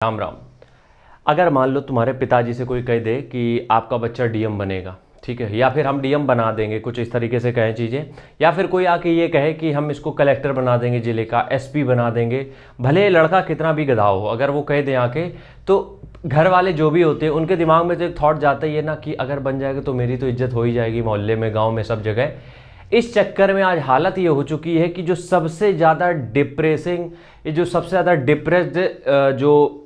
राम राम। अगर मान लो तुम्हारे पिताजी से कोई कह दे कि आपका बच्चा डीएम बनेगा, ठीक है, या फिर हम डीएम बना देंगे, कुछ इस तरीके से कहें चीज़ें, या फिर कोई आके ये कहे कि हम इसको कलेक्टर बना देंगे, जिले का एसपी बना देंगे, भले लड़का कितना भी गधा हो, अगर वो कह दें आके, तो घर वाले जो भी होते हैं उनके दिमाग में तो एक थॉट जाता ही है ना कि अगर बन जाएगा तो मेरी तो इज्जत हो ही जाएगी मोहल्ले में, गाँव में, सब जगह। इस चक्कर में आज हालत ये हो चुकी है कि जो सबसे ज़्यादा डिप्रेसिंग, ये जो सबसे ज़्यादा डिप्रेस्ड जो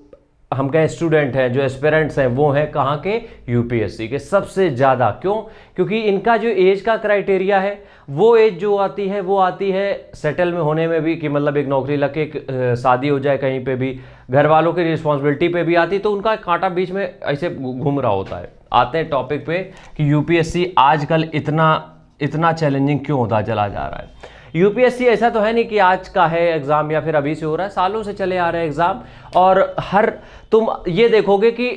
हम कहें स्टूडेंट हैं, जो एस्पिरेंट्स हैं, वो हैं कहाँ के? यूपीएससी के सबसे ज़्यादा। क्यों? क्योंकि इनका जो एज का क्राइटेरिया है, वो एज जो आती है वो आती है सेटल में होने में भी, कि मतलब एक नौकरी लग के एक शादी हो जाए कहीं पे भी, घर वालों की रिस्पॉन्सिबिलिटी पे भी आती, तो उनका कांटा बीच में ऐसे घूम रहा होता है। आते हैं टॉपिक पे कि यूपीएससी आजकल इतना चैलेंजिंग क्यों होता चला जा रहा है। यूपीएससी ऐसा तो है नहीं कि आज का है एग्ज़ाम या फिर अभी से हो रहा है, सालों से चले आ रहे हैं एग्ज़ाम। और तुम ये देखोगे कि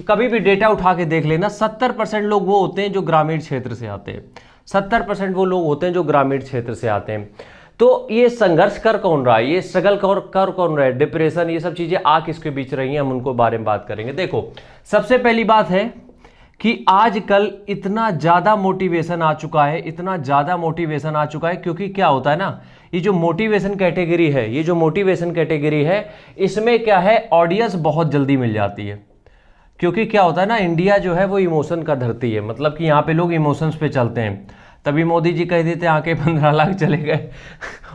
कभी भी डेटा उठा के देख लेना, 70% लोग वो होते हैं जो ग्रामीण क्षेत्र से आते हैं। 70% वो लोग होते हैं जो ग्रामीण क्षेत्र से आते हैं। तो ये संघर्ष कर कौन रहा है, ये स्ट्रगल कर कौन रहा है, डिप्रेशन, ये सब चीज़ें आ किसके बीच रही हैं, हम उनको बारे में बात करेंगे। देखो, सबसे पहली बात है कि आजकल इतना ज़्यादा मोटिवेशन आ चुका है, इतना ज़्यादा मोटिवेशन आ चुका है, क्योंकि क्या होता है ना, ये जो मोटिवेशन कैटेगरी है, ये जो मोटिवेशन कैटेगरी है, इसमें क्या है, ऑडियंस बहुत जल्दी मिल जाती है। क्योंकि क्या होता है ना, इंडिया जो है वो इमोशन का धरती है, मतलब कि यहाँ पे लोग इमोशंस पे चलते हैं। तभी मोदी जी कह देते हैं आके 15 लाख चले गए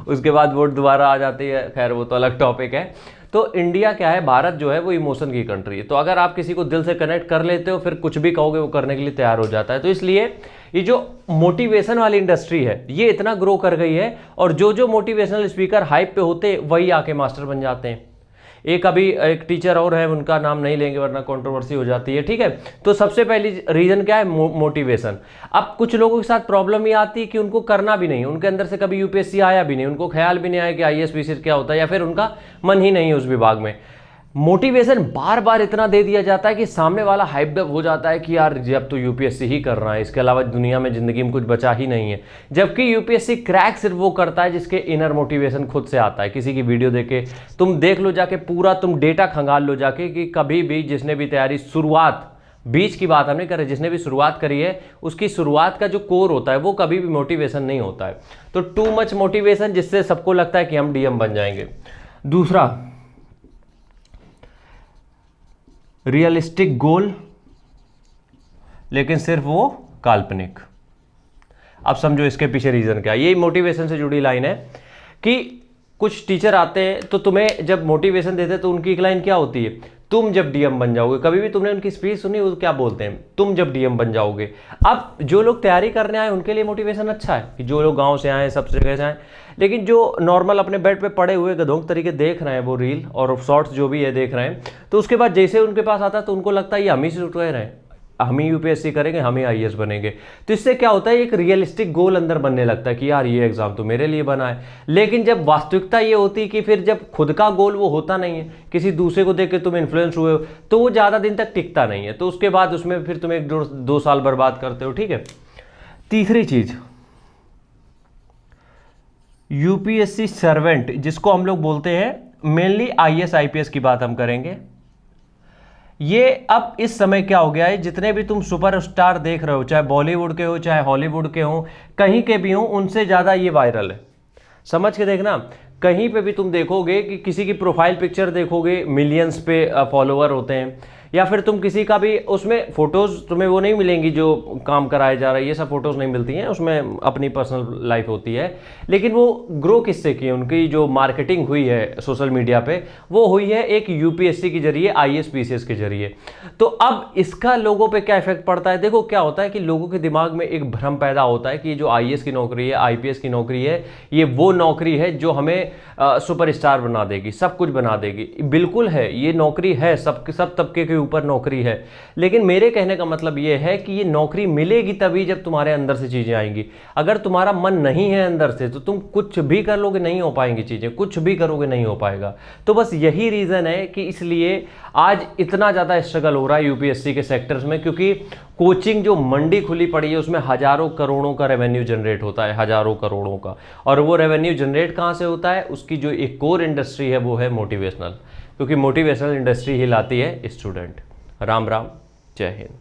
उसके बाद वोट दोबारा आ जाती है, खैर वो तो अलग टॉपिक है। तो इंडिया क्या है, भारत जो है वो इमोशन की कंट्री है। तो अगर आप किसी को दिल से कनेक्ट कर लेते हो, फिर कुछ भी कहोगे वो करने के लिए तैयार हो जाता है। तो इसलिए ये जो मोटिवेशन वाली इंडस्ट्री है ये इतना ग्रो कर गई है, और जो जो मोटिवेशनल स्पीकर हाइप पे होते वही आके मास्टर बन जाते हैं। एक टीचर और है, उनका नाम नहीं लेंगे वरना कंट्रोवर्सी हो जाती है, ठीक है। तो सबसे पहली रीजन क्या है, मोटिवेशन। अब कुछ लोगों के साथ प्रॉब्लम ये आती है कि उनको करना भी नहीं, उनके अंदर से कभी यूपीएससी आया भी नहीं, उनको ख्याल भी नहीं आया कि आईएएस पीसीएस क्या होता है, या फिर उनका मन ही नहीं है उस विभाग में। मोटिवेशन बार बार इतना दे दिया जाता है कि सामने वाला हाइप्ड अप हो जाता है कि यार जब तो यूपीएससी ही कर रहा है, इसके अलावा दुनिया में जिंदगी में कुछ बचा ही नहीं है। जबकि यूपीएससी क्रैक सिर्फ वो करता है जिसके इनर मोटिवेशन खुद से आता है। किसी की वीडियो देखे तुम देख लो जाके, पूरा तुम डेटा खंगाल लो जाके कि कभी भी जिसने भी तैयारी शुरुआत, बीच की बात हम नहीं कर रहे, जिसने भी शुरुआत करी है उसकी शुरुआत का जो कोर होता है वो कभी भी मोटिवेशन नहीं होता है। तो टू मच मोटिवेशन, जिससे सबको लगता है कि हम डीएम बन जाएंगे। दूसरा, रियलिस्टिक गोल, लेकिन सिर्फ वो काल्पनिक। अब समझो इसके पीछे रीजन क्या है। यही मोटिवेशन से जुड़ी लाइन है कि कुछ टीचर आते हैं तो तुम्हें जब मोटिवेशन देते हैं तो उनकी एक लाइन क्या होती है, तुम जब डीएम बन जाओगे। कभी भी तुमने उनकी स्पीच सुनी, वो क्या बोलते हैं, तुम जब डीएम बन जाओगे। अब जो लोग तैयारी करने आए उनके लिए मोटिवेशन अच्छा है कि जो लोग गांव से आए, सब जगह से आए, लेकिन जो नॉर्मल अपने बेड पे पड़े हुए गधों के तरीके देख रहे हैं वो रील और शॉर्ट्स जो भी है देख रहे हैं, तो उसके बाद जैसे उनके पास आता है तो उनको लगता है ये हम ही से उठ रहे हैं, हम ही यूपीएससी करेंगे, हम ही आईएएस बनेंगे। तो इससे क्या होता है, एक रियलिस्टिक गोल अंदर बनने लगता है कि यार ये एग्जाम तो मेरे लिए बना है। लेकिन जब वास्तविकता ये होती है कि फिर जब खुद का गोल वो होता नहीं है, किसी दूसरे को देख के तुम इन्फ्लुएंस हुए हो, तो वो ज़्यादा दिन तक टिकता नहीं है। तो उसके बाद उसमें फिर तुम 1-2 साल बर्बाद करते हो, ठीक है। तीसरी चीज, यूपीएससी सर्वेंट, जिसको हम लोग बोलते हैं, मेनली आईएएस आईपीएस की बात हम करेंगे। ये अब इस समय क्या हो गया है, जितने भी तुम सुपरस्टार देख रहे हो, चाहे बॉलीवुड के हो चाहे हॉलीवुड के हो, कहीं के भी हो, उनसे ज़्यादा ये वायरल है। समझ के देखना, कहीं पे भी तुम देखोगे कि किसी की प्रोफाइल पिक्चर देखोगे, मिलियंस पे फॉलोअर होते हैं, या फिर तुम किसी का भी उसमें फोटोज़ तुम्हें वो नहीं मिलेंगी जो काम कराया जा रहा है, ये सब फोटोज़ नहीं मिलती हैं, उसमें अपनी पर्सनल लाइफ होती है। लेकिन वो ग्रो किससे की है, उनकी जो मार्केटिंग हुई है सोशल मीडिया पे, वो हुई है एक यूपीएससी के जरिए, आईएएस पीसीएस के जरिए। तो अब इसका लोगों पे क्या इफेक्ट पड़ता है, देखो क्या होता है कि लोगों के दिमाग में एक भ्रम पैदा होता है कि जो आईएएस की नौकरी है, आईपीएस की नौकरी है, ये वो नौकरी है जो हमें सुपरस्टार बना देगी, सब कुछ बना देगी। बिल्कुल है, ये नौकरी है, सब तबके के ऊपर नौकरी है। लेकिन मेरे कहने का मतलब ये है कि ये नौकरी मिलेगी तभी जब तुम्हारे अंदर से चीजें आएंगी। अगर तुम्हारा मन नहीं है अंदर से तो तुम कुछ भी कर लोगे, नहीं हो पाएंगी चीजें, कुछ भी करोगे नहीं हो पाएगा। तो बस यही रीजन है कि इसलिए आज इतना ज्यादा स्ट्रगल हो रहा है यूपीएससी के सेक्टर्स में, क्योंकि कोचिंग जो मंडी खुली पड़ी है उसमें हजारों करोड़ों का रेवेन्यू जनरेट होता है, हजारों करोड़ों का। और वो रेवेन्यू जनरेट कहाँ से होता है, उसकी जो एक कोर इंडस्ट्री है वो है मोटिवेशनल। क्योंकि मोटिवेशनल इंडस्ट्री ही लाती है स्टूडेंट। राम राम, जय हिंद।